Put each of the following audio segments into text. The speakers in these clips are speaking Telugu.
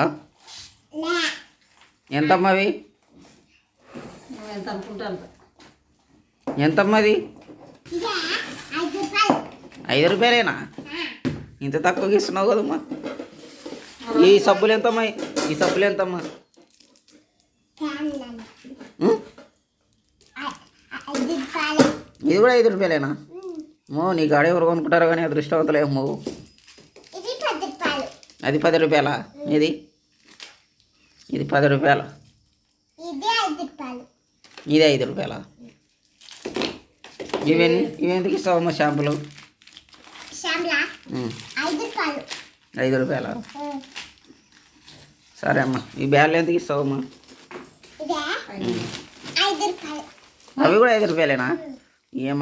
ఆ? ఎంతమ్మా అవి? ఎంత అనుకుంటాను ఎంతమ్మా అది? 5 రూపాయలేనా? ఇంత తక్కువకి ఇస్తున్నావు కదమ్మా. ఈ సబ్బులు ఎంతమ్మా? ఈ సబ్బులు ఎంతమ్మా? ఉం? ఇది కూడా 5 రూపాయలేనా? నీ గాడి ఎవరు కొనుక్కుంటారో కానీ అదృష్టవంతులేమో. అది 10 రూపాయలా? ఇది 10 రూపాయల, ఇది 5 రూపాయల. ఇవెందుకు ఇస్తావమ్మా షాంపులు? 5 రూపాయల. సరే అమ్మా. ఈ బ్యాగులు ఎందుకు ఇస్తావమ్మా? అవి కూడా 5 రూపాయలేనా?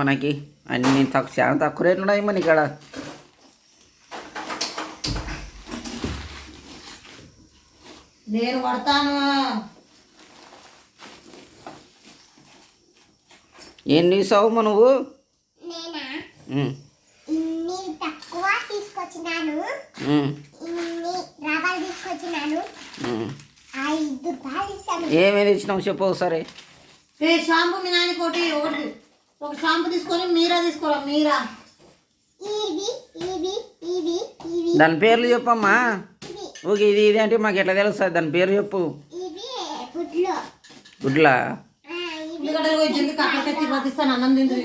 మనకి అన్ని చాలా తక్కువ రేట్లు ఉన్నాయమ్మా ఇక్కడ. నేను పడతాను. ఏం తీసావమ్మా నువ్వు? ఏమేమి ఇచ్చినావు చెప్పు ఒకసారి. షాంపూ మీ నాన్న ఒకటి ఒక షాంపూ తీసుకొని మీరా తీసుకోరా. మీరా దాని పేర్లు చెప్పమ్మా. ఓకే, ఇది అంటే మాకు ఎట్లా తెలుస్తుంది? దాని పేరు చెప్పు. గుడ్లా? అన్నం తింది.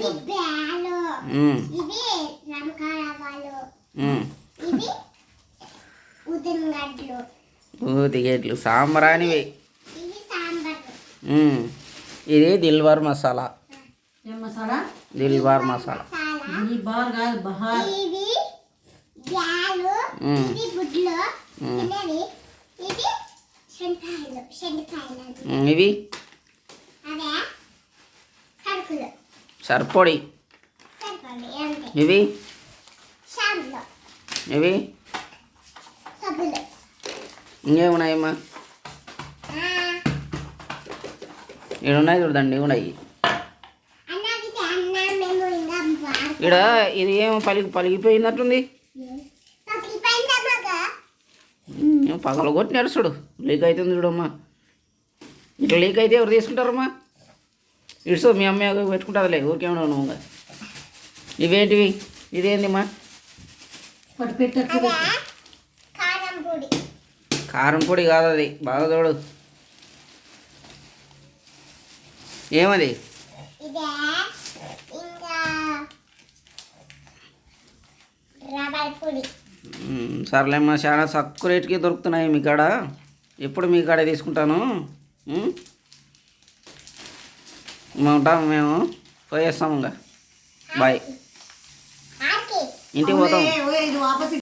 ఊతిగేట్లు సాంబ్రానివి. ఇది దిల్వార్ మసాలా. ఏం మసాలా? దిల్వార్ మసాలా. బార్ కాదు, బహార్. ఇవి సర్పొడి. ఇవి ఇంకేమున్నాయమ్మా? ఇడున్నాయి చూడండి, ఉన్నాయి ఇక్కడ. ఇది ఏమో పలిగిపోయినట్టుంది. పగల కొట్టినారు చూడు. లీక్ అవుతుంది చూడమ్మా. ఇట్లా లీక్ అయితే ఎవరు తీసుకుంటారమ్మా? ఇడుసు మీ అమ్మ పెట్టుకుంటుందిలే, ఊరికేమన్నా నువ్వు. ఇవేంటివి? ఇదేంటిమ్మా? కారం పొడి కాదు అది. బాగా చూడు. ఏమది? సర్లేమ్మా, చాలా తక్కువ రేటుకి దొరుకుతున్నాయి మీ కాడ. ఎప్పుడు మీ కాడే తీసుకుంటాను. ఉంటాము మేము. పోయేస్తాము ఇంకా. బాయ్. ఇంటికి పోతాం.